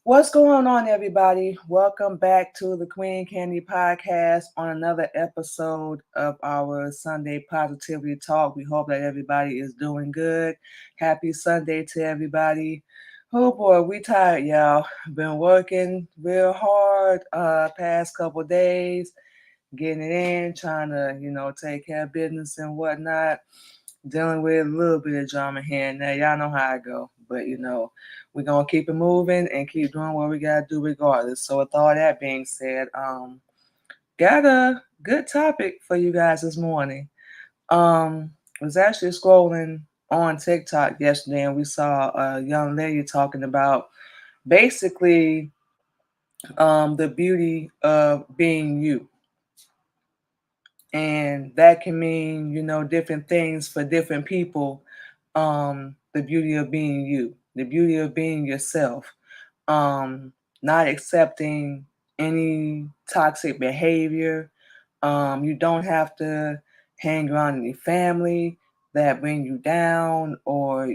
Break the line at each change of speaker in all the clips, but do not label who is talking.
What's going on, everybody? Welcome back to the Queen Candy Podcast on another episode of our Sunday Positivity Talk. We hope that everybody is doing good. Happy Sunday to everybody. Oh boy, we tired, y'all. Been working real hard past couple days, getting it in, trying to, take care of business and whatnot, dealing with a little bit of drama here and there. Y'all know how I go. But we're gonna keep it moving and keep doing what we gotta do regardless. So with all that being said, got a good topic for you guys this morning. Was actually scrolling on TikTok yesterday and we saw a young lady talking about basically the beauty of being you. And that can mean, different things for different people. The beauty of being you, the beauty of being yourself, not accepting any toxic behavior. You don't have to hang around any family that bring you down or,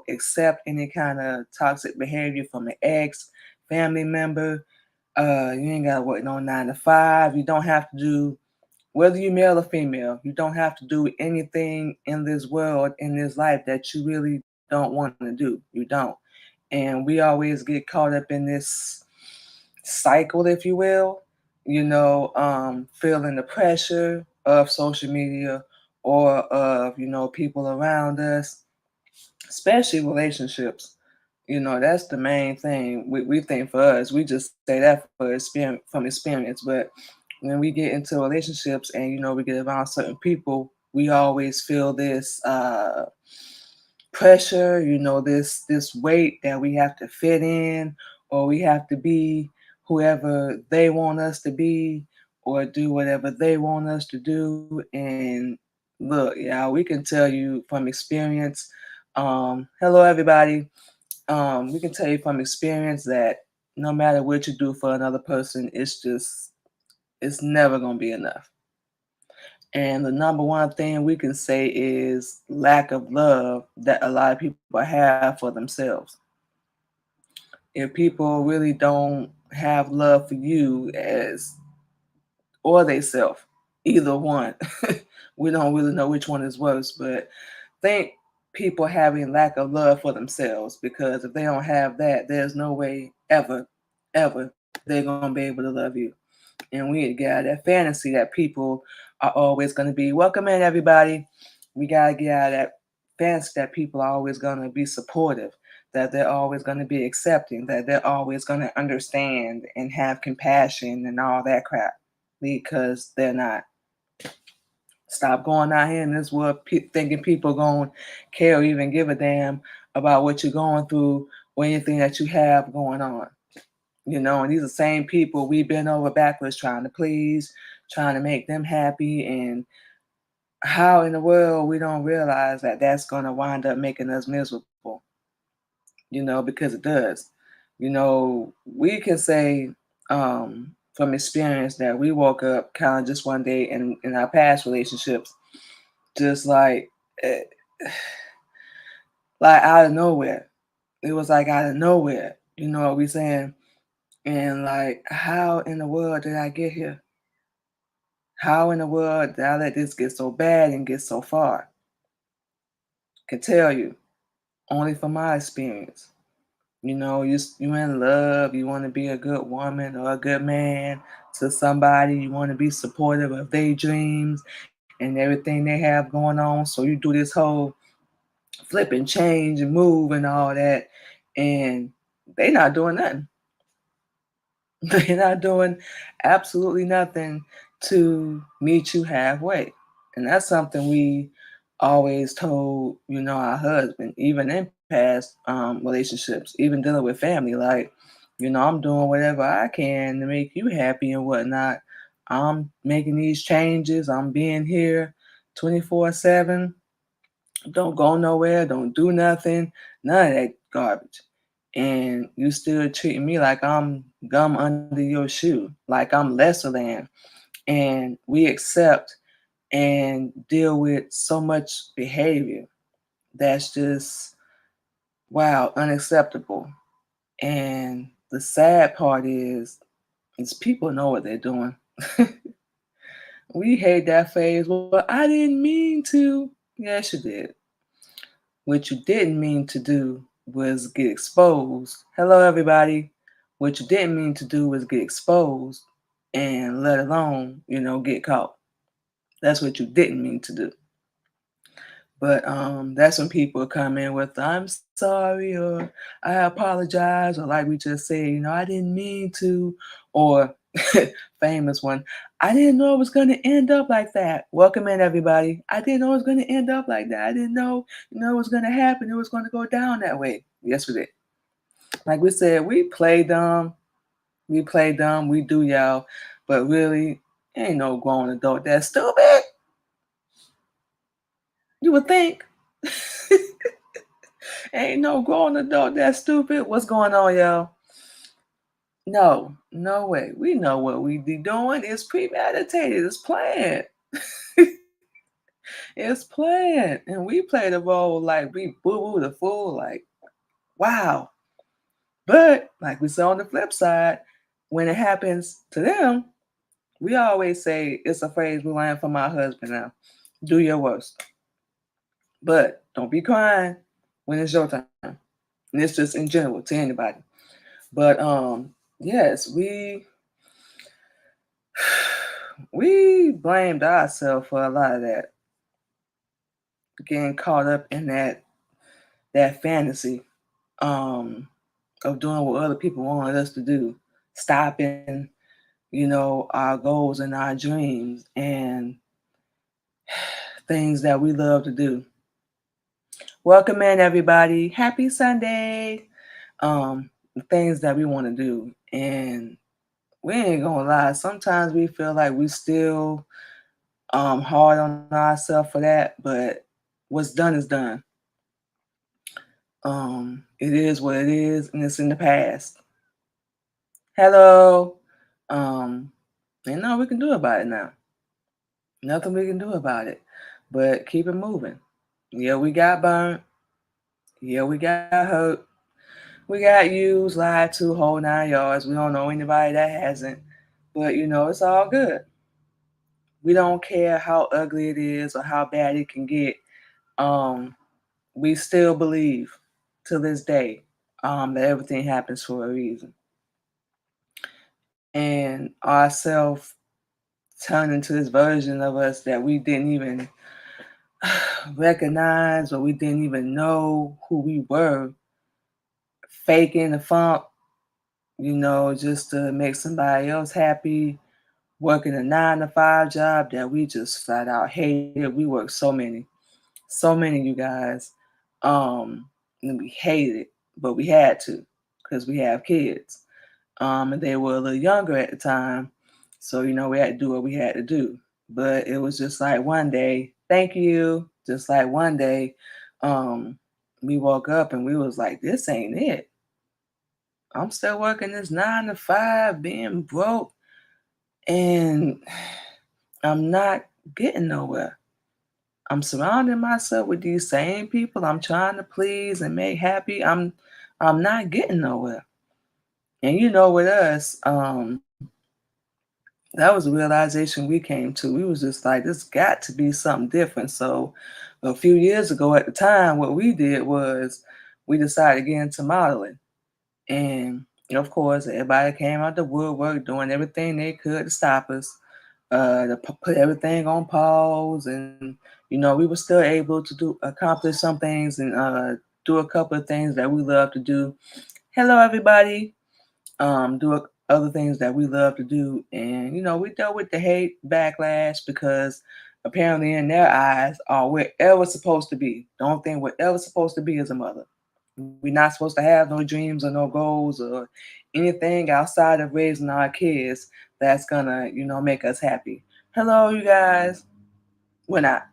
accept any kind of toxic behavior from an ex family member. You ain't got to work no 9 to 5. You don't have to do, whether you're male or female, you don't have to do anything in this world, in this life that you really don't want to do. You don't. And we always get caught up in this cycle, if you will, feeling the pressure of social media or of, people around us, especially relationships. That's the main thing we think for us. We just say that for experience, from experience. But when we get into relationships and, we get around certain people, we always feel this pressure, this weight that we have to fit in or we have to be whoever they want us to be or do whatever they want us to do. And look, yeah, we can tell you from experience. Hello, everybody. We can tell you from experience that no matter what you do for another person, it's never gonna be enough. And the number one thing we can say is lack of love that a lot of people have for themselves. If people really don't have love for you as or they self, either one, we don't really know which one is worse, but think people having lack of love for themselves, because if they don't have that, there's no way ever they're gonna be able to love you. And we got that fantasy that people are always gonna be welcome in, everybody. We gotta get out of that fantasy that people are always gonna be supportive, that they're always gonna be accepting, that they're always gonna understand and have compassion and all that crap, because they're not. Stop going out here in this world thinking people going to care or even give a damn about what you're going through or anything that you have going on. And these are the same people we been over backwards trying to please, trying to make them happy. And how in the world we don't realize that that's going to wind up making us miserable, because it does. We can say from experience that we woke up kind of just one day in our past relationships, just eh, like out of nowhere. It was like out of nowhere. You know what we saying? And like, how in the world did I get here? How in the world did I let this get so bad and get so far? Can tell you, only from my experience. You in love, you want to be a good woman or a good man to somebody, you want to be supportive of their dreams and everything they have going on. So you do this whole flip and change and move and all that, and they not doing nothing. They're not doing absolutely nothing to meet you halfway. And that's something we always told, our husband, even in past relationships, even dealing with family, like, I'm doing whatever I can to make you happy and whatnot. I'm making these changes. I'm being here 24/7. Don't go nowhere. Don't do nothing. None of that garbage. And you still treating me like I'm gum under your shoe, like I'm lesser than. And we accept and deal with so much behavior that's just, wow, unacceptable. And the sad part is people know what they're doing. We hate that phase. Well, I didn't mean to. Yes, you did. What you didn't mean to do was get exposed. Hello, everybody. What you didn't mean to do was get exposed and let alone, get caught. That's what you didn't mean to do. But that's when people come in with "I'm sorry" or "I apologize," or like we just said, "I didn't mean to," or famous one, "I didn't know it was gonna end up like that." Welcome in, everybody. I didn't know it was gonna end up like that. I didn't know, it was gonna happen. It was gonna go down that way. Yes, we did. Like we said, we play dumb. We play dumb. We do, y'all. But really, ain't no grown adult that's stupid. You would think. Ain't no grown adult that's stupid. What's going on, y'all? No, no way. We know what we be doing. It's premeditated. It's planned. It's planned. And we play the role like we boo-boo the fool. Like, wow. But like we said on the flip side, when it happens to them, we always say it's a phrase we learned from my husband now. Do your worst. But don't be crying when it's your time. And it's just in general to anybody. But yes, we blamed ourselves for a lot of that. Getting caught up in that fantasy of doing what other people wanted us to do. Stopping, our goals and our dreams and things that we love to do. Welcome in, everybody. Happy Sunday. The things that we want to do. And we ain't gonna lie, sometimes we feel like we still hard on ourselves for that, but what's done is done. It is what it is, and it's in the past. Hello. Um, ain't nothing we can do about it now. Nothing we can do about it. But keep it moving. Yeah, we got burnt. Yeah, we got hurt. We got used, lied to, whole 9 yards. We don't know anybody that hasn't. But it's all good. We don't care how ugly it is or how bad it can get. Um, we still believe to this day that everything happens for a reason. And ourself turned into this version of us that we didn't even recognize or we didn't even know who we were, faking the funk, just to make somebody else happy, working a 9 to 5 job that we just flat out hated. We worked so many, you guys. And we hated it, but we had to because we have kids. And they were a little younger at the time. So, we had to do what we had to do. But it was just like one day, thank you. Just like one day, um, we woke up and we was like, this ain't it. I'm still working this 9 to 5, being broke, and I'm not getting nowhere. I'm surrounding myself with these same people I'm trying to please and make happy. I'm not getting nowhere. And with us, that was a realization we came to. We was just like, this got to be something different. So a few years ago at the time, what we did was we decided to get into modeling. And of course, everybody came out the woodwork doing everything they could to stop us, to put everything on pause. And, we were still able to accomplish some things and do a couple of things that we love to do. Hello, everybody. Do other things that we love to do. And, we dealt with the hate backlash because apparently in their eyes, we're ever supposed to be. Don't think we're ever supposed to be as a mother. We're not supposed to have no dreams or no goals or anything outside of raising our kids that's gonna, make us happy. Hello, you guys. We're not.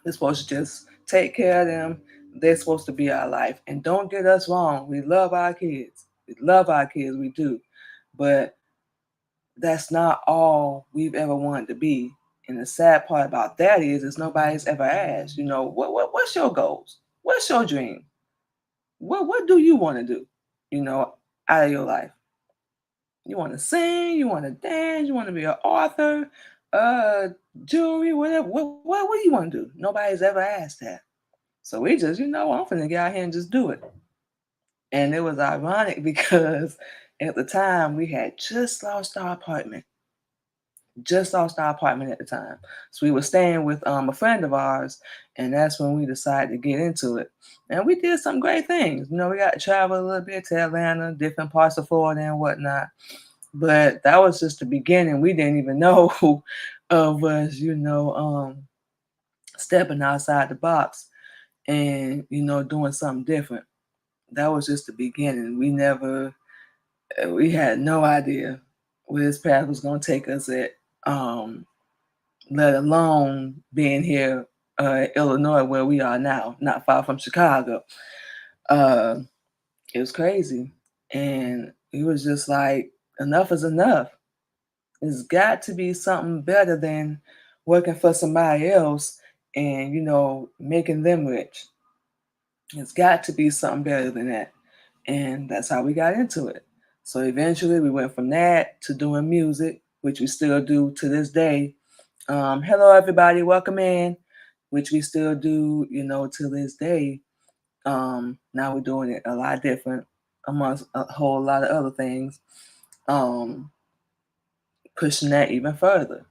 We're supposed to just take care of them. They're supposed to be our life. And don't get us wrong. We love our kids. We love our kids. We do. But that's not all we've ever wanted to be. And the sad part about that is nobody's ever asked, what's your goals? What's your dream? What do you want to do? You know, out of your life? You want to sing, you want to dance, you want to be an author, uh, jewelry, whatever. What do you want to do? Nobody's ever asked that. So we just, I'm finna get out here and just do it. And it was ironic because at the time we had just lost our apartment. Just lost our apartment at the time. So we were staying with a friend of ours, and that's when we decided to get into it. And we did some great things. We got to travel a little bit to Atlanta, different parts of Florida and whatnot. But that was just the beginning. We didn't even know of us, stepping outside the box and, doing something different. That was just the beginning. We had no idea where this path was going to take us at, let alone being here Illinois, where we are now, not far from Chicago. Uh, it was crazy. And it was just like, enough is enough. It's got to be something better than working for somebody else and, making them rich. It's got to be something better than that. And that's how we got into it. So eventually we went from that to doing music, which we still do to this day. Hello, everybody. Welcome in, which we still do, to this day. Now we're doing it a lot different amongst a whole lot of other things. Um, Pushing that even further.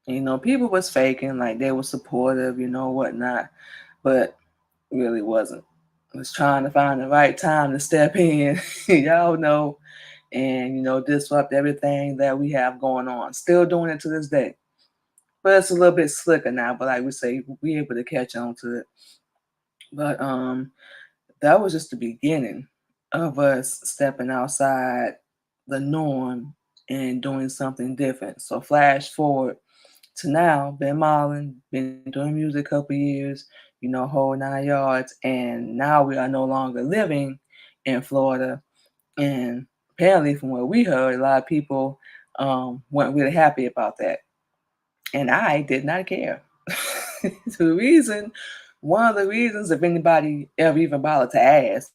People was faking like they were supportive, whatnot, but really wasn't. Was trying to find the right time to step in, y'all know, and disrupt everything that we have going on. Still doing it to this day, but it's a little bit slicker now. But like we say, we able to catch on to it. But that was just the beginning of us stepping outside the norm and doing something different. So flash forward to now, been modeling, been doing music a couple years, whole 9 yards, and now we are no longer living in Florida. And apparently, from what we heard, a lot of people weren't really happy about that, and I did not care. One of the reasons, if anybody ever even bothered to ask,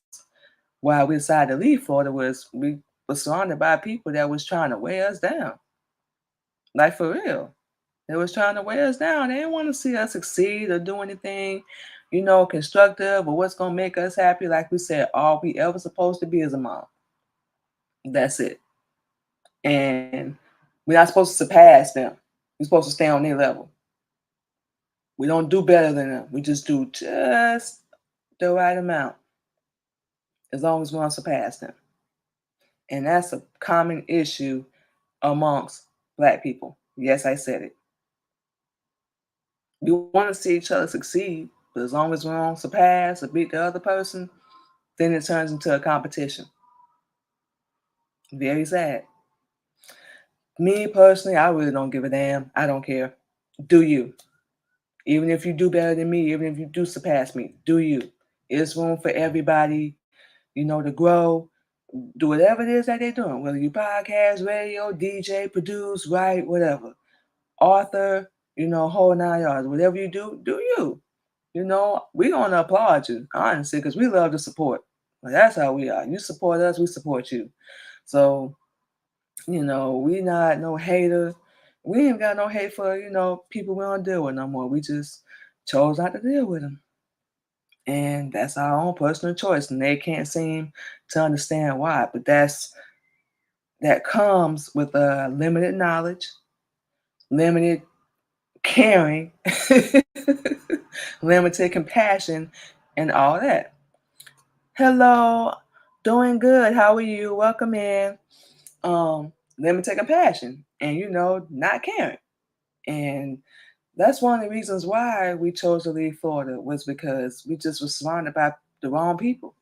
why we decided to leave Florida was we were surrounded by people that was trying to weigh us down, like for real. They was trying to wear us down. They didn't want to see us succeed or do anything, constructive or what's gonna make us happy. Like we said, all we ever supposed to be is a mom. That's it. And we're not supposed to surpass them. We're supposed to stay on their level. We don't do better than them. We just do just the right amount, as long as we don't surpass them. And that's a common issue amongst Black people. Yes, I said it. We want to see each other succeed, but as long as we don't surpass or beat the other person, then it turns into a competition. Very sad. Me personally, I really don't give a damn. I don't care. Do you? Even if you do better than me, even if you do surpass me, do you? It's room for everybody, to grow, do whatever it is that they're doing, whether you podcast, radio, DJ, produce, write, whatever. Author, whole 9 yards. Whatever you do, do you. We gonna applaud you, honestly, because we love to support. Like, that's how we are. You support us, we support you. So, we not no haters. We ain't got no hate for, people we don't deal with no more. We just chose not to deal with them. And that's our own personal choice. And they can't seem to understand why. But that comes with limited knowledge, limited caring, limited compassion, and all that. Hello, doing good. How are you? Welcome in. Limited compassion and not caring. And that's one of the reasons why we chose to leave Florida, was because we just were surrounded by the wrong people.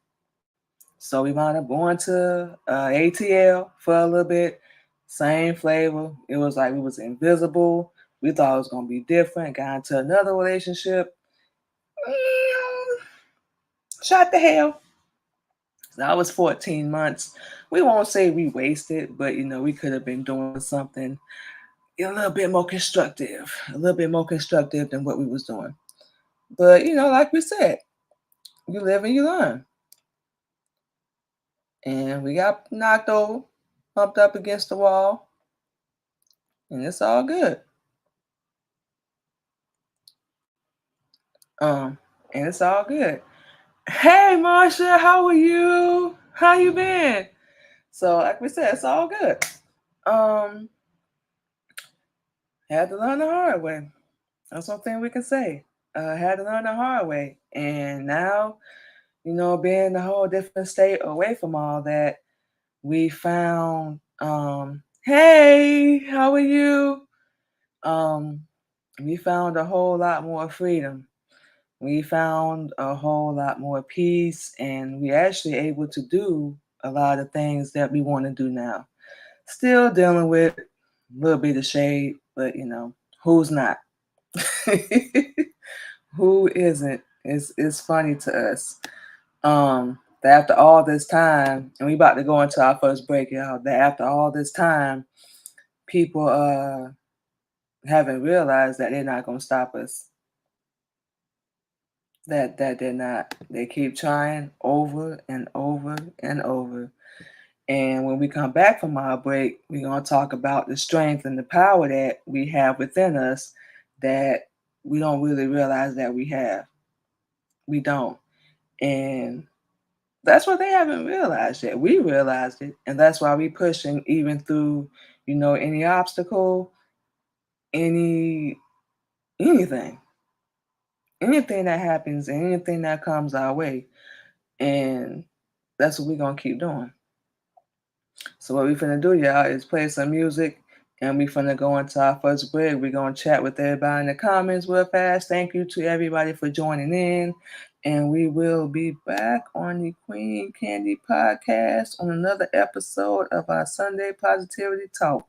So we wound up going to ATL for a little bit. Same flavor. It was like we was invisible. We thought it was gonna be different. Got into another relationship. Shot the hell. That was 14 months. We won't say we wasted, but we could have been doing something a little bit more constructive, than what we was doing. But like we said, you live and you learn. and we got knocked over, bumped up against the wall, and it's all good. Um, and it's all good. Hey, Marsha, how are you? How you been? So, like we said, it's all good. Um, had to learn the hard way. That's one thing we can say. Had to learn the hard way, and now, being in a whole different state away from all that, we found. Hey, how are you? Um, we found a whole lot more freedom. We found a whole lot more peace, and we actually able to do a lot of things that we want to do now. Still dealing with a little bit of shade, but who's not? Who isn't? It's funny to us. That after all this time, and we about to go into our first break, y'all. That after all this time, people haven't realized that they're not gonna stop us. That they're not. They keep trying over and over and over. And when we come back from our break, we're gonna talk about the strength and the power that we have within us that we don't really realize that we have. We don't. And that's what they haven't realized yet. We realized it, and that's why we pushing even through, any obstacle, any anything, anything that happens, anything that comes our way, and that's what we're gonna keep doing. So what we finna do, y'all, is play some music, and we finna go into our first break. We're gonna chat with everybody in the comments real fast. Thank you to everybody for joining in, and we will be back on the Queen Candy Podcast on another episode of our Sunday Positivity Talk.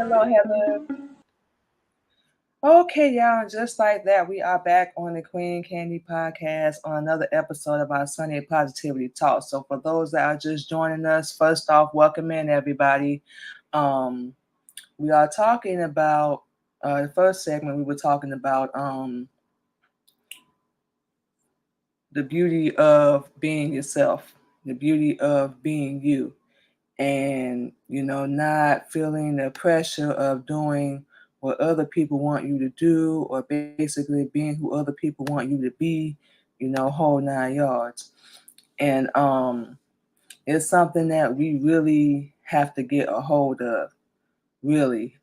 Hello, hello. Okay, y'all, just like that, we are back on the Queen Candy Podcast on another episode of our Sunday Positivity Talk. So, for those that are just joining us, first off, welcome in, everybody. Um, we are talking about the first segment, we were talking about the beauty of being yourself, the beauty of being you. And not feeling the pressure of doing what other people want you to do, or basically being who other people want you to be, whole 9 yards. And it's something that we really have to get a hold of, really.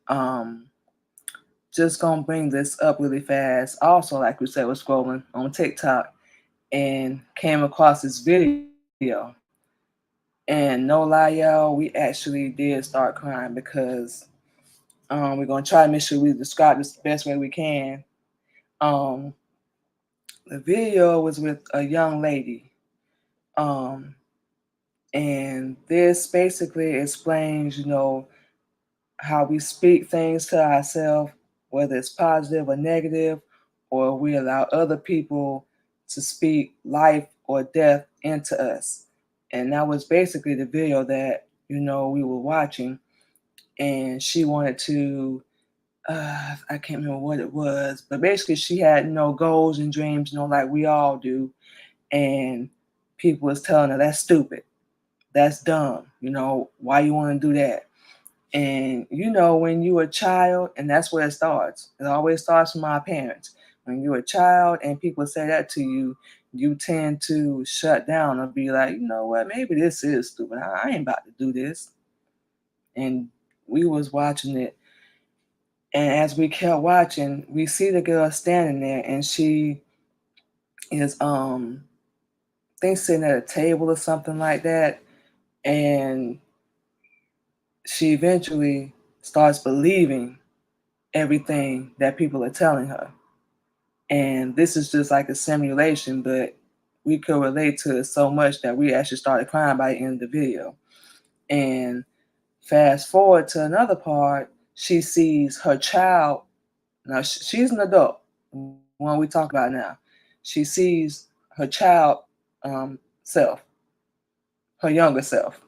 Just gonna bring this up really fast. Also, like we said, was scrolling on TikTok and came across this video. And no lie, y'all, we actually did start crying because we're gonna try to make sure we describe this the best way we can. Um, the video was with a young lady, um, and this basically explains, how we speak things to ourselves, whether it's positive or negative, or we allow other people to speak life or death into us. And that was basically the video that we were watching, and she wanted to I can't remember what it was, but basically she had goals and dreams, like we all do, and people was telling her that's stupid, that's dumb, why you want to do that. And when you're a child, and that's where it starts, it always starts from our parents. When you're a child and people say that to you, you tend to shut down or be like, you know what, maybe this is stupid, I ain't about to do this. And we was watching it. And as we kept watching, we see the girl standing there, and she is I think sitting at a table or something like that. And she eventually starts believing everything that people are telling her. And this is just like a simulation, but we could relate to it so much that we actually started crying by the end of the video. And fast forward to another part, she sees her child. Now, she's an adult, the one we talk about now. She sees her child self, her younger self,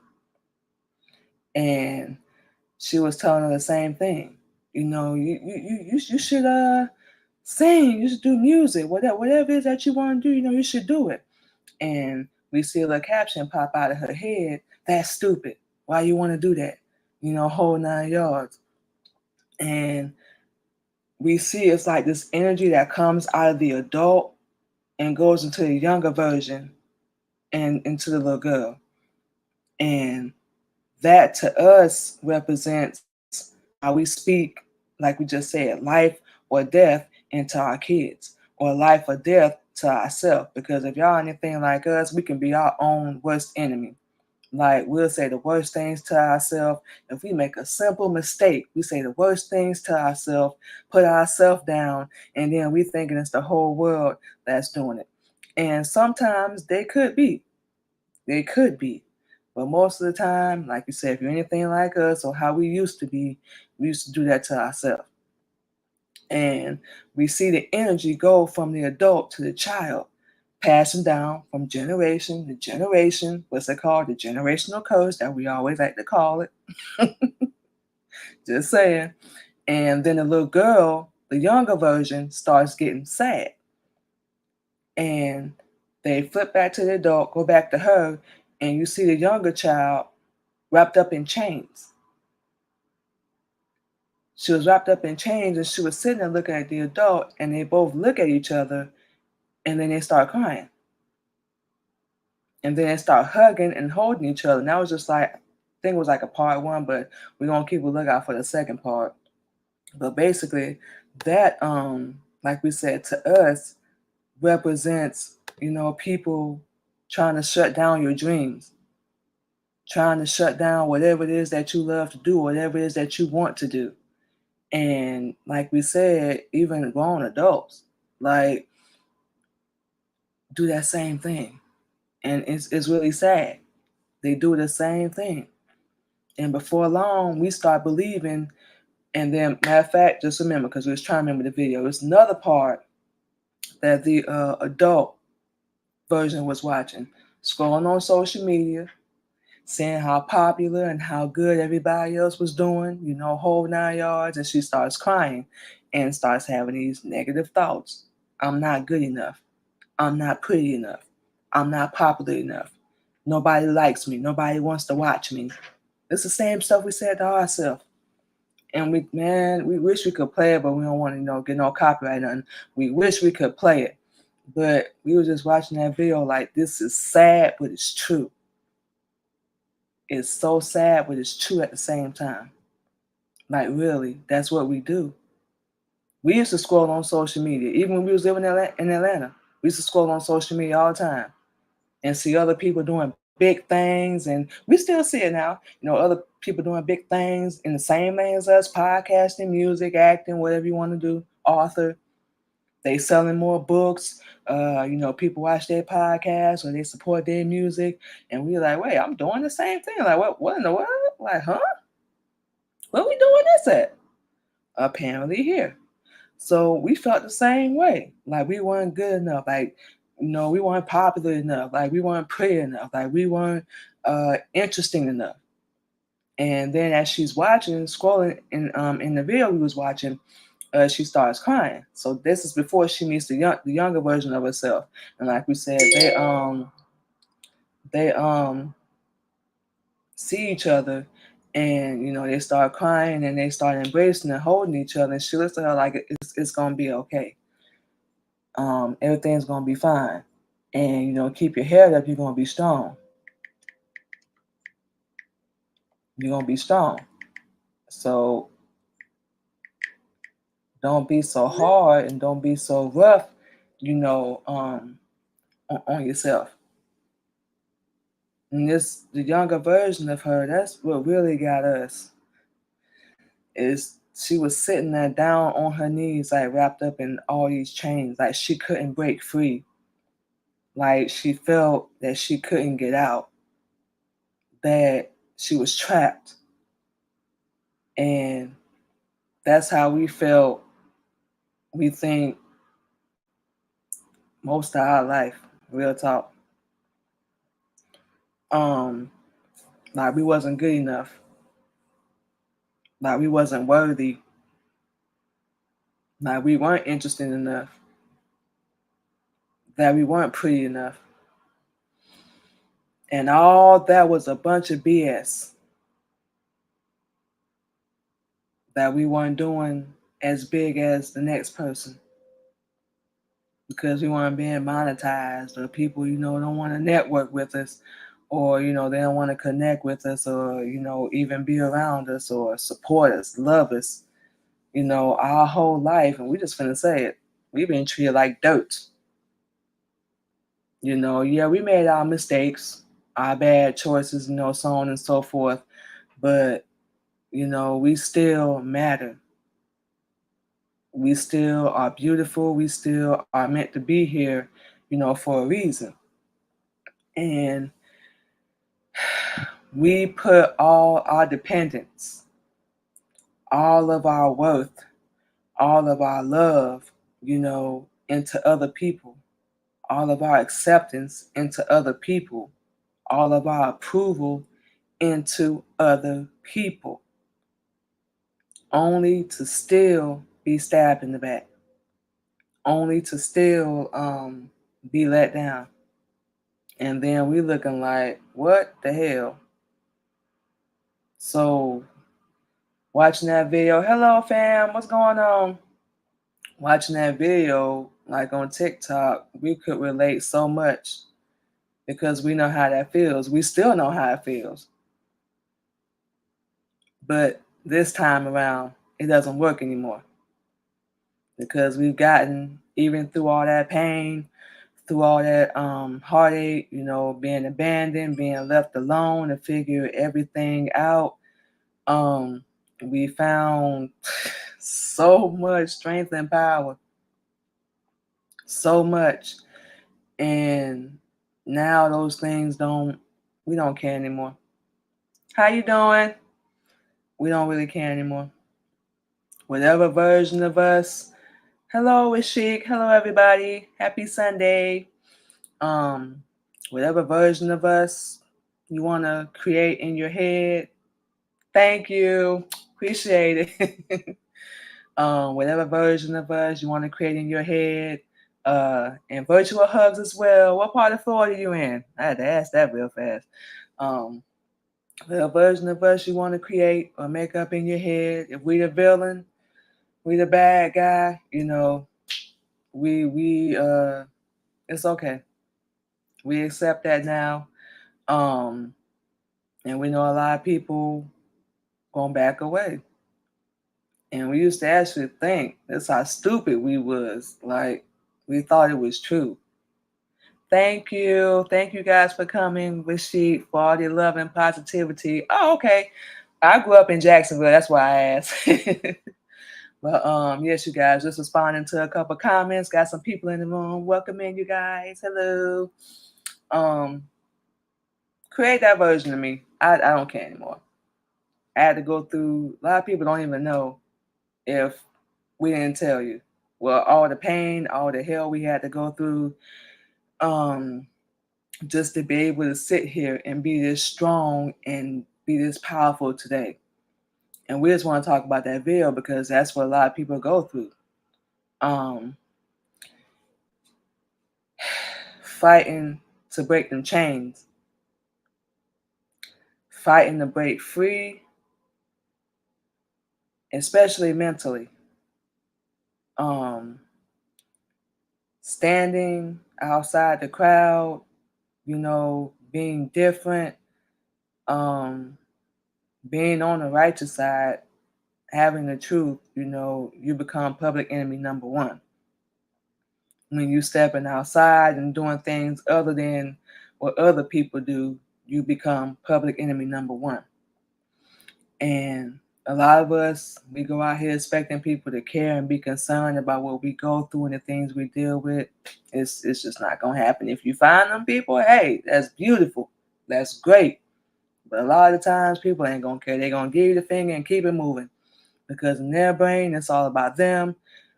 and she was telling her the same thing. You should sing, you should do music, whatever it is that you want to do, you should do it. And we see a little caption pop out of her head, that's stupid. Why you want to do that? Whole 9 yards. And we see it's like this energy that comes out of the adult and goes into the younger version and into the little girl. And that to us represents how we speak, like we just said, life or death into our kids, or life or death to ourselves. Because if y'all anything like us, we can be our own worst enemy. Like, we'll say the worst things to ourselves. If we make a simple mistake, we say the worst things to ourselves, put ourselves down, and then we thinking it's the whole world that's doing it. And sometimes they could be. They could be. But most of the time, like you said, if you're anything like us or how we used to be, we used to do that to ourselves. And we see the energy go from the adult to the child, passing down from generation to generation. What's it called? The generational curse that we always like to call it. Just saying. And then the little girl, the younger version, starts getting sad. And they flip back to the adult, go back to her, and you see the younger child wrapped up in chains. She was wrapped up in chains, and she was sitting there looking at the adult, and they both look at each other, and then they start crying. And then they start hugging and holding each other. And that was just like, I think it was like a part one, but we're gonna keep a lookout for the second part. But basically, that like we said, to us represents, people trying to shut down your dreams, trying to shut down whatever it is that you love to do, whatever it is that you want to do. And like we said, even grown adults, like, do that same thing. And it's really sad. They do the same thing. And before long, we start believing And then, matter of fact, just remember, because we was trying to remember the video, there's another part that the adult version was watching, scrolling on social media, seeing how popular and how good everybody else was doing, whole 9 yards, and she starts crying and starts having these negative thoughts. I'm not good enough. I'm not pretty enough. I'm not popular enough. Nobody likes me. Nobody wants to watch me. It's the same stuff we said to ourselves. And we wish we could play it, but we don't want to, get no copyright or nothing. We wish we could play it. But we were just watching that video like, this is sad, but it's true. It's so sad, but it's true at the same time. Like, really, that's what we do. We used to scroll on social media. Even when we was living in Atlanta, we used to scroll on social media all the time and see other people doing big things. And we still see it now. Other people doing big things in the same lane as us, podcasting, music, acting, whatever you want to do, author. They selling more books. People watch their podcasts or they support their music. And we're like, wait, I'm doing the same thing. Like, what in the world? Like, huh? Where we doing this at? Apparently here. So we felt the same way. Like we weren't good enough. Like, we weren't popular enough. Like we weren't pretty enough. Like we weren't interesting enough. And then as she's watching, scrolling in the video we was watching, she starts crying. So this is before she meets the younger version of herself. And like we said, they see each other, and they start crying and they start embracing and holding each other. And she looks at her like it's gonna be okay. Everything's gonna be fine. And keep your head up. You're gonna be strong. You're gonna be strong. So don't be so hard and don't be so rough. On yourself. And the younger version of her, that's what really got us. Is she was sitting there down on her knees, like wrapped up in all these chains, like she couldn't break free. Like she felt that she couldn't get out, that she was trapped. And that's how we felt, we think, most of our life, real talk. Like we wasn't good enough. Like we wasn't worthy. Like we weren't interesting enough. That we weren't pretty enough. And all that was a bunch of BS. That we weren't doing as big as the next person. Because we weren't being monetized, or people, don't want to network with us, or, they don't want to connect with us, or, even be around us or support us, love us, our whole life. And we just finna say it. We've been treated like dirt. Yeah, we made our mistakes, our bad choices, so on and so forth. But, we still matter. We still are beautiful. We still are meant to be here, for a reason. And we put all our dependence, all of our worth, all of our love, into other people, all of our acceptance into other people, all of our approval into other people, only to still be stabbed in the back, only to still be let down. And then we looking like, what the hell? So watching that video, hello fam, what's going on? Watching that video, like on TikTok, we could relate so much because we know how that feels. We still know how it feels. But this time around, it doesn't work anymore because we've gotten, even through all that pain, through all that heartache, being abandoned, being left alone to figure everything out, we found so much strength and power. So much. And now those things we don't care anymore. How you doing? We don't really care anymore. whatever version of us. Hello, it's Chic. Hello, everybody. Happy Sunday. Um, whatever version of us you want to create in your head. Thank you. Appreciate it. Whatever version of us you want to create in your head. And virtual hugs as well. What part of Florida are you in? I had to ask that real fast. Um, whatever version of us you want to create or make up in your head. If we the villain, we the bad guy, we it's okay. We accept that now. Um, and we know a lot of people gonna back away. And we used to actually think that's how stupid we was. Like we thought it was true. Thank you. Thank you guys for coming with Sheep for all the love and positivity. Oh, okay. I grew up in Jacksonville, that's why I asked. But yes, you guys, just responding to a couple comments. Got some people in the room. Welcome in, you guys. Hello. Um, create that version of me. I don't care anymore. I had to go through. A lot of people don't even know if we didn't tell you. Well, all the pain, all the hell we had to go through, just to be able to sit here and be this strong and be this powerful today. And we just want to talk about that video because that's what a lot of people go through. Um, fighting to break them chains, fighting to break free, especially mentally. Um, standing outside the crowd, being different, um, being on the righteous side, having the truth, you become public enemy number one. When you stepping outside and doing things other than what other people do, you become public enemy number one. And a lot of us, we go out here expecting people to care and be concerned about what we go through and the things we deal with. It's just not gonna happen. If you find them people, hey, that's beautiful. That's great. But a lot of times people ain't gonna care. They're gonna give you the finger and keep it moving. Because in their brain, it's all about them.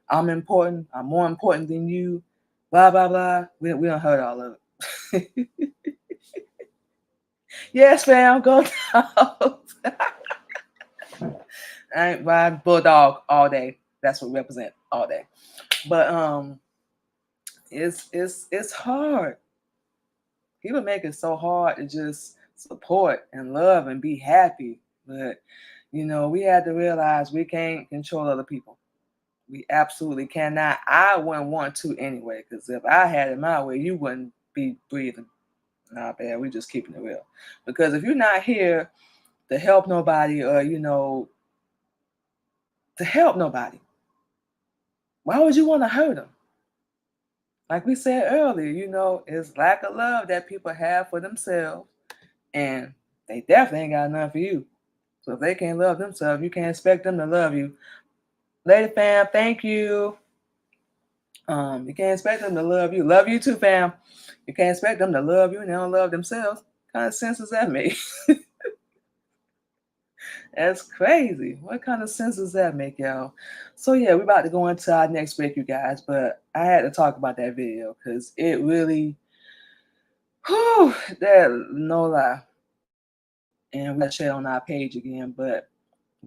I'm important. I'm more important than you. Blah blah blah. We don't heard all of it. Yes, fam. Go dogs. I ain't riding bulldog all day. That's what we represent all day. But it's hard. People make it so hard to just support and love and be happy. But we had to realize we can't control other people. We absolutely cannot. I wouldn't want to anyway, because if I had it my way, you wouldn't be breathing. Nah, bad. We just keeping it real. Because if you're not here to help nobody or to help nobody, why would you want to hurt them? Like we said earlier, it's lack of love that people have for themselves, and they definitely ain't got enough for you. So if they can't love themselves, you can't expect them to love you. Lady fam, thank you. You can't expect them to love you. Love you too, fam. You can't expect them to love you and they don't love themselves. What kind of sense does that make? That's crazy. What kind of sense does that make, y'all? So yeah, we're about to go into our next break, you guys. But I had to talk about that video because it really, that no lie. And we got to share it on our page again. But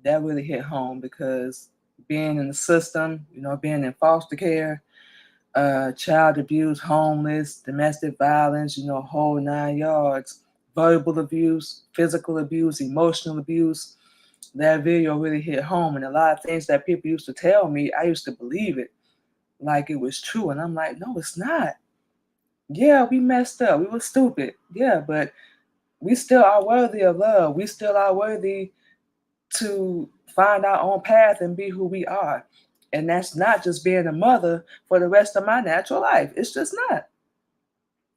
that really hit home because being in the system, being in foster care, child abuse, homeless, domestic violence, whole 9 yards, verbal abuse, physical abuse, emotional abuse. That video really hit home. And a lot of things that people used to tell me, I used to believe it like it was true. And I'm like, no, it's not. Yeah, we messed up. We were stupid. Yeah, but we still are worthy of love. We still are worthy to find our own path and be who we are. And that's not just being a mother for the rest of my natural life. It's just not.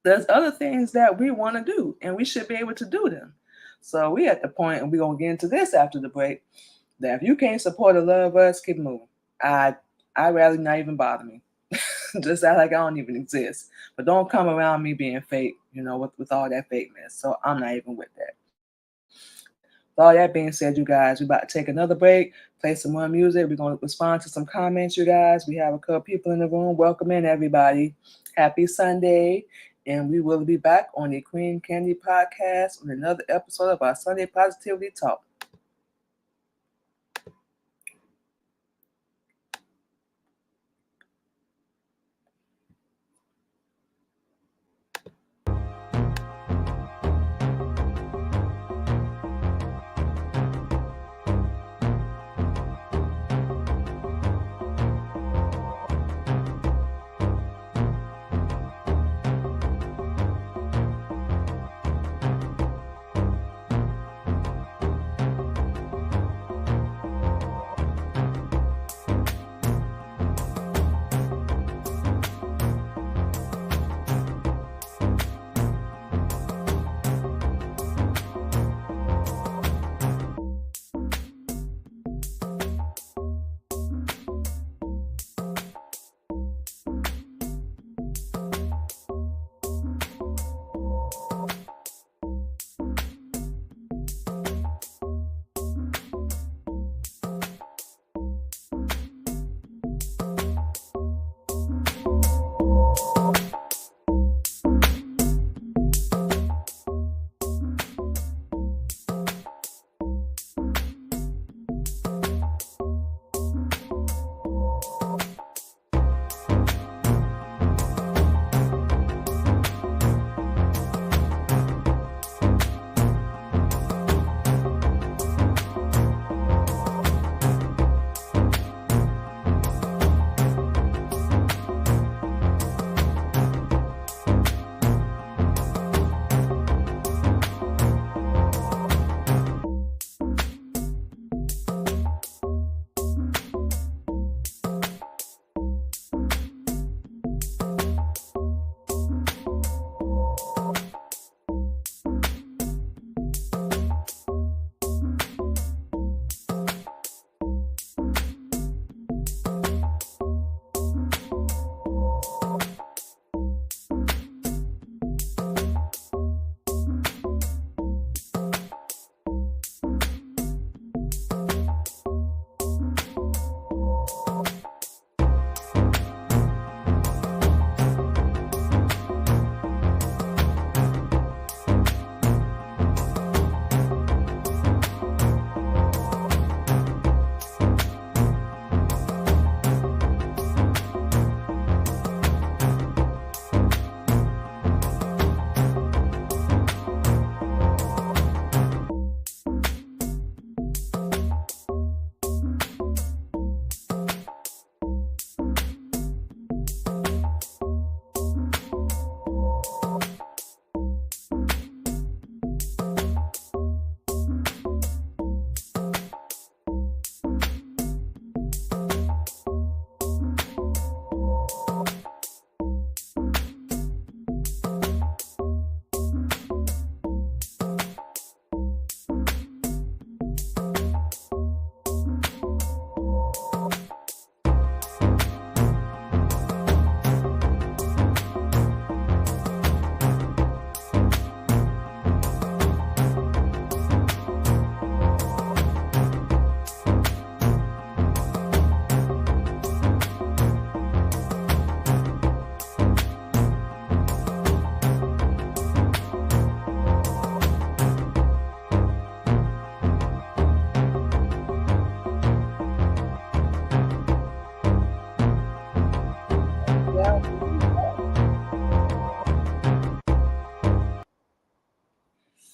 There's other things that we want to do, and we should be able to do them. So we at the point, and we're going to get into this after the break, that if you can't support or love us, keep moving. I'd rather not even bother me. Just act like I don't even exist. But don't come around me being fake, with all that fakeness. So I'm not even with that. With all that being said, you guys, we're about to take another break, play some more music. We're going to respond to some comments, you guys. We have a couple people in the room. Welcome in, everybody. Happy Sunday. And we will be back on the Queen Candy Podcast on another episode of our Sunday Positivity Talk.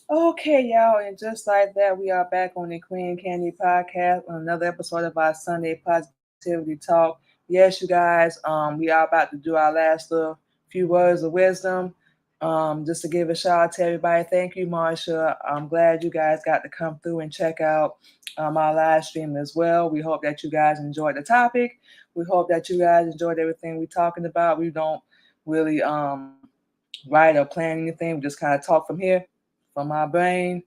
Okay, y'all, and just like that, we are back on the Queen Candy Podcast on another episode of our Sunday Positivity Talk. Yes, you guys, we are about to do our last little few words of wisdom. Just to give a shout out to everybody. Thank you, Marsha. I'm glad you guys got to come through and check out our live stream as well. We hope that you guys enjoyed the topic. We hope that you guys enjoyed everything we're talking about. We don't really write or plan anything. We just kind of talk from here, from our brain,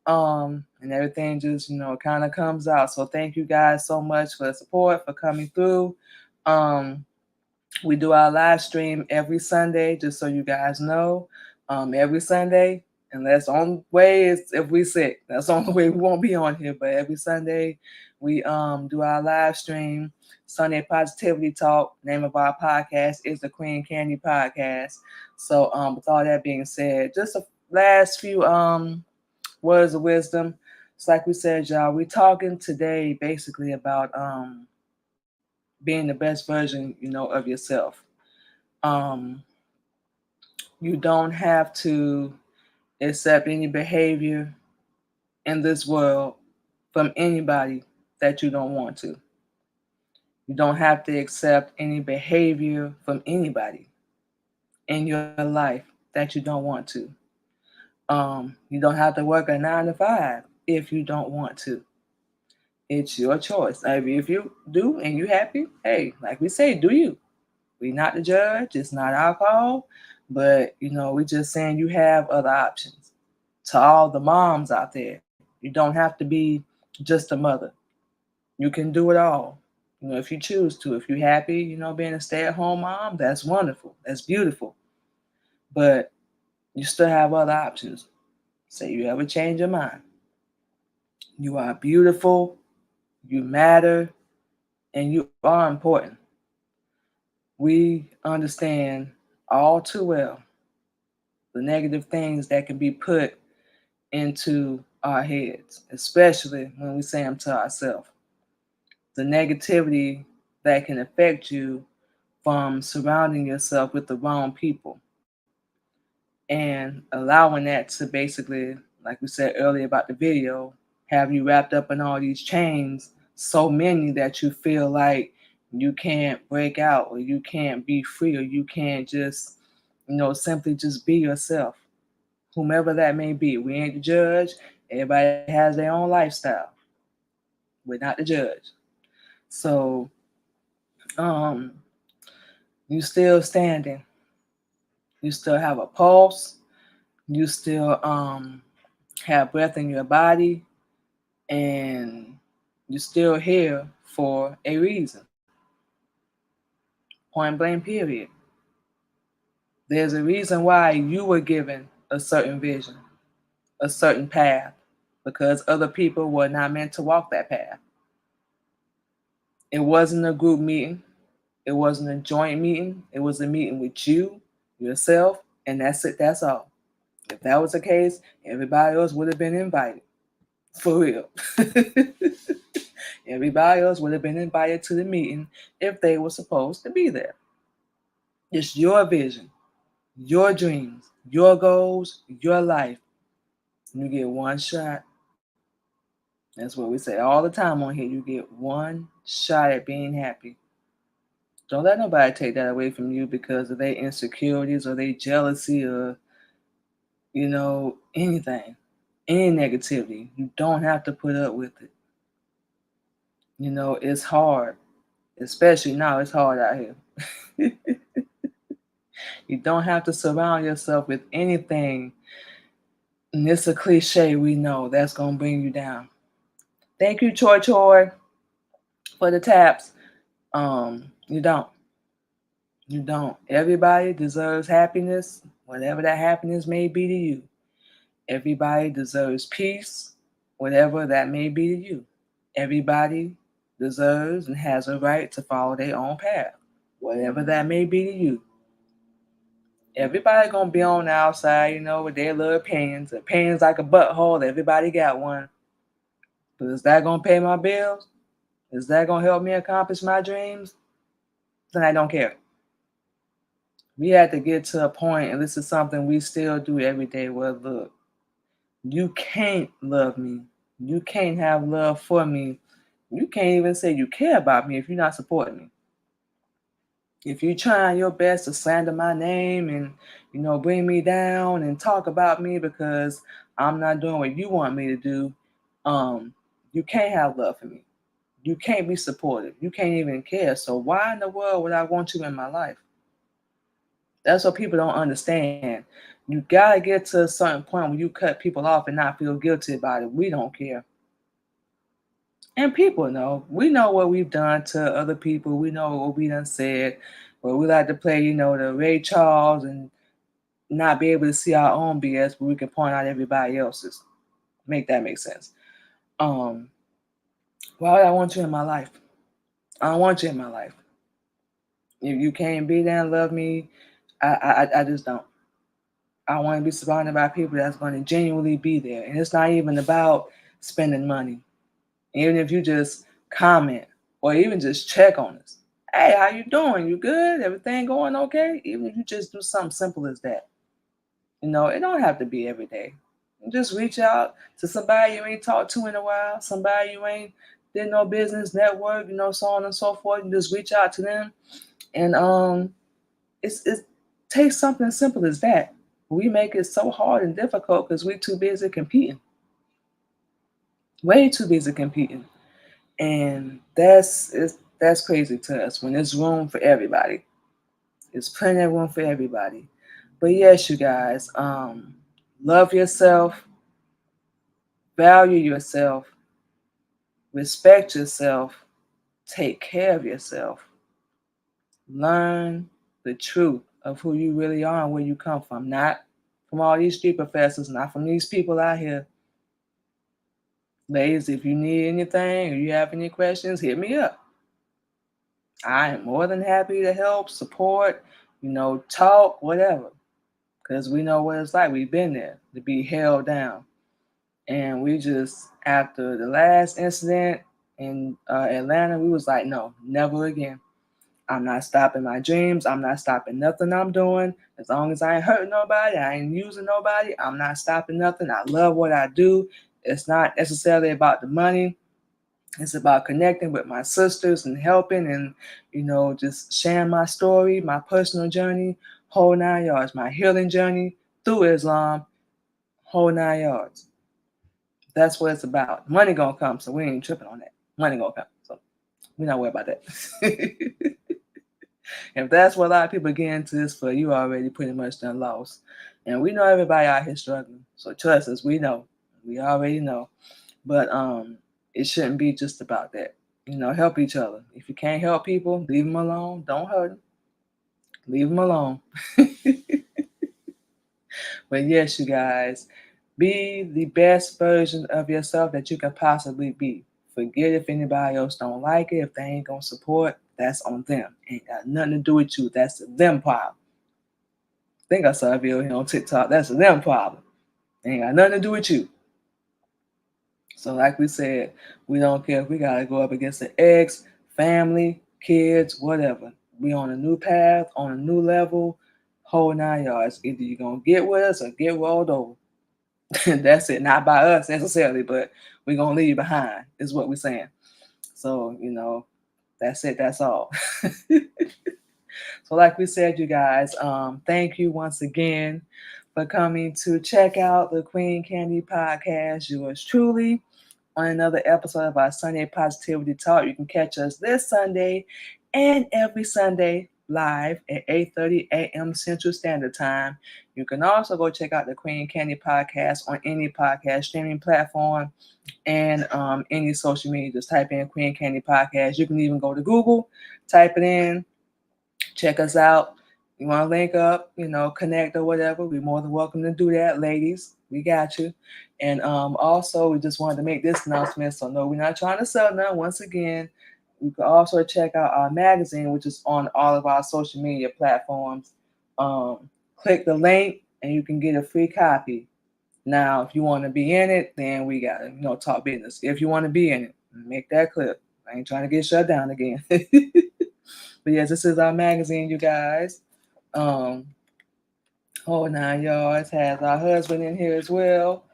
and everything just kind of comes out. So thank you guys so much for the support, for coming through. We do our live stream every Sunday, just so you guys know. Every Sunday And that's the only way is if we sick. That's the only way we won't be on here. But every Sunday we do our live stream, Sunday Positivity Talk. Name of our podcast is the Queen Candy Podcast. So with all that being said, just a last few words of wisdom. It's like we said, y'all, we're talking today basically about being the best version, of yourself. Um, you don't have to accept any behavior in this world from anybody that you don't want to. You don't have to accept any behavior from anybody in your life that you don't want to. You don't have to work a 9 to 5 if you don't want to. It's your choice. I mean, if you do and you happy, hey, like we say, do you? We not the judge. It's not our call. But we just saying you have other options. To all the moms out there, you don't have to be just a mother. You can do it all. If you choose to. If you're happy, being a stay-at-home mom, that's wonderful. That's beautiful. But you still have other options. Say you ever change your mind. You are beautiful, you matter, and you are important. We understand all too well the negative things that can be put into our heads, especially when we say them to ourselves. The negativity that can affect you from surrounding yourself with the wrong people and allowing that to basically, like we said earlier about the video, have you wrapped up in all these chains, so many that you feel like you can't break out or you can't be free or you can't just, simply just be yourself, whomever that may be. We ain't the judge. Everybody has their own lifestyle. We're not the judge. So, um, you still standing. You still have a pulse. You still have breath in your body, and you're still here for a reason. Point blank, period. There's a reason why you were given a certain vision, a certain path, because other people were not meant to walk that path. It wasn't a group meeting. It wasn't a joint meeting. It was a meeting with you, yourself, and that's it. That's all. If that was the case, everybody else would have been invited. For real. Everybody else would have been invited to the meeting if they were supposed to be there. It's your vision, your dreams, your goals, your life. You get one shot. That's what we say all the time on here. You get one shot at being happy. Don't let nobody take that away from you because of their insecurities or their jealousy or, anything. Any negativity. You don't have to put up with it. It's hard. Especially now, it's hard out here. You don't have to surround yourself with anything. And it's a cliche, we know, that's going to bring you down. Thank you, Choi Choi, for the taps. You don't. You don't. Everybody deserves happiness, whatever that happiness may be to you. Everybody deserves peace, whatever that may be to you. Everybody deserves and has a right to follow their own path, whatever that may be to you. Everybody gonna be on the outside, with their little opinions. Opinions like a butthole. Everybody got one. But is that gonna pay my bills? Is that gonna help me accomplish my dreams? Then I don't care. We had to get to a point, and this is something we still do every day. Where look, you can't love me. You can't have love for me. You can't even say you care about me if you're not supporting me. If you're trying your best to slander my name and bring me down and talk about me because I'm not doing what you want me to do, you can't have love for me. You can't be supportive. You can't even care. So why in the world would I want you in my life? That's what people don't understand. You gotta get to a certain point where you cut people off and not feel guilty about it. We don't care. And people know. We know what we've done to other people. We know what we done said. But we like to play, the Ray Charles and not be able to see our own BS, but we can point out everybody else's. Make that make sense. Um, why would I want you in my life? I don't want you in my life. If you can't be there and love me, I just don't. I want to be surrounded by people that's going to genuinely be there. And it's not even about spending money. Even if you just comment or even just check on us. Hey, how you doing? You good? Everything going okay? Even if you just do something simple as that. It don't have to be every day. Just reach out to somebody you ain't talked to in a while, somebody you ain't did no business network, so on and so forth. You just reach out to them, and it takes something simple as that. We make it so hard and difficult because we're too busy competing, way too busy competing, and that's crazy to us when there's room for everybody. There's plenty of room for everybody. But yes, you guys, love yourself, value yourself, respect yourself, take care of yourself, learn the truth of who you really are and where you come from. Not from all these street professors, not from these people out here. Ladies, if you need anything or you have any questions, hit me up. I am more than happy to help, support, talk, whatever. Because we know what it's like. We've been there to be held down. And we just, after the last incident in Atlanta, we was like, no, never again. I'm not stopping my dreams. I'm not stopping nothing I'm doing. As long as I ain't hurting nobody, I ain't using nobody, I'm not stopping nothing. I love what I do. It's not necessarily about the money. It's about connecting with my sisters and helping and, just sharing my story, my personal journey, whole 9 yards, my healing journey through Islam, whole 9 yards. That's what it's about. Money gonna come, so we ain't tripping on that. Money gonna come, so we're not worried about that. If that's what a lot of people get into this for, you already pretty much done lost. And we know everybody out here struggling. So trust us, we know. We already know. But it shouldn't be just about that. Help each other. If you can't help people, leave them alone. Don't hurt them. Leave them alone. But yes, you guys, be the best version of yourself that you can possibly be. Forget if anybody else don't like it. If they ain't gonna support, that's on them. Ain't got nothing to do with you. That's them problem. I think I saw a video here on TikTok. That's them problem. Ain't got nothing to do with you. So like we said, we don't care if we gotta go up against the ex, family, kids, whatever. We on a new path, on a new level, whole 9 yards. Either you're gonna get with us or get rolled over. That's it. Not by us necessarily, but we're gonna leave you behind, is what we're saying. So, that's it, that's all. So like we said, you guys, thank you once again for coming to check out the Queen Candy Podcast. Yours truly on another episode of our Sunday Positivity Talk. You can catch us this Sunday and every Sunday live at 8:30 a.m. Central Standard Time. You can also go check out the Queen Candy Podcast on any podcast streaming platform and any social media. Just type in Queen Candy Podcast. You can even go to Google, type it in, check us out. You want to link up, connect or whatever, we're more than welcome to do that, ladies. We got you. And also, we just wanted to make this announcement. So, no, we're not trying to sell none. Once again, you can also check out our magazine, which is on all of our social media platforms. Click the link and you can get a free copy. Now, if you want to be in it, then we got to, talk business. If you want to be in it, make that clear. I ain't trying to get shut down again. But yes, this is our magazine, you guys. Whole 9 yards has our husband in here as well.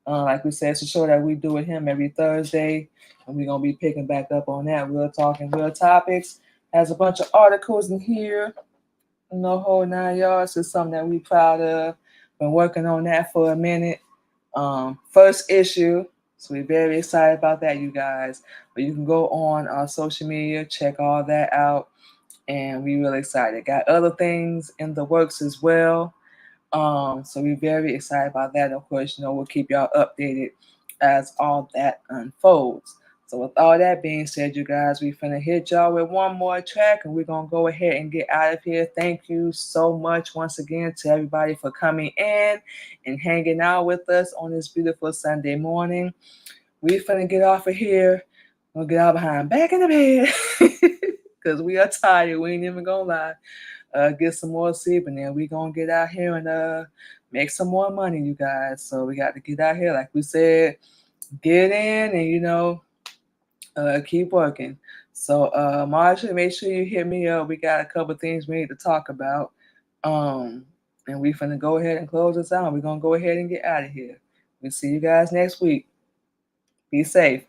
Like we said, it's a show that we do with him every Thursday. And we're going to be picking back up on that. Real talk and real topics. Has a bunch of articles in here. Whole 9 yards is something that we're proud of. Been working on that for a minute. First issue. So we're very excited about that, you guys. But you can go on our social media, check all that out. And we're really excited. Got other things in the works as well. So we're very excited about that. Of course, we'll keep y'all updated as all that unfolds. So with all that being said, you guys, we finna hit y'all with one more track and we're gonna go ahead and get out of here. Thank you so much once again to everybody for coming in and hanging out with us on this beautiful Sunday morning. We finna get off of here. We'll get our behind back in the bed because we are tired. We ain't even gonna lie. Get some more sleep and then we gonna get out here and make some more money, you guys. So we got to get out here, like we said, get in and keep working. So Marsha, make sure you hit me up. We got a couple things we need to talk about. And we finna go ahead and close this out. We're gonna go ahead and get out of here. We'll see you guys next week. Be safe.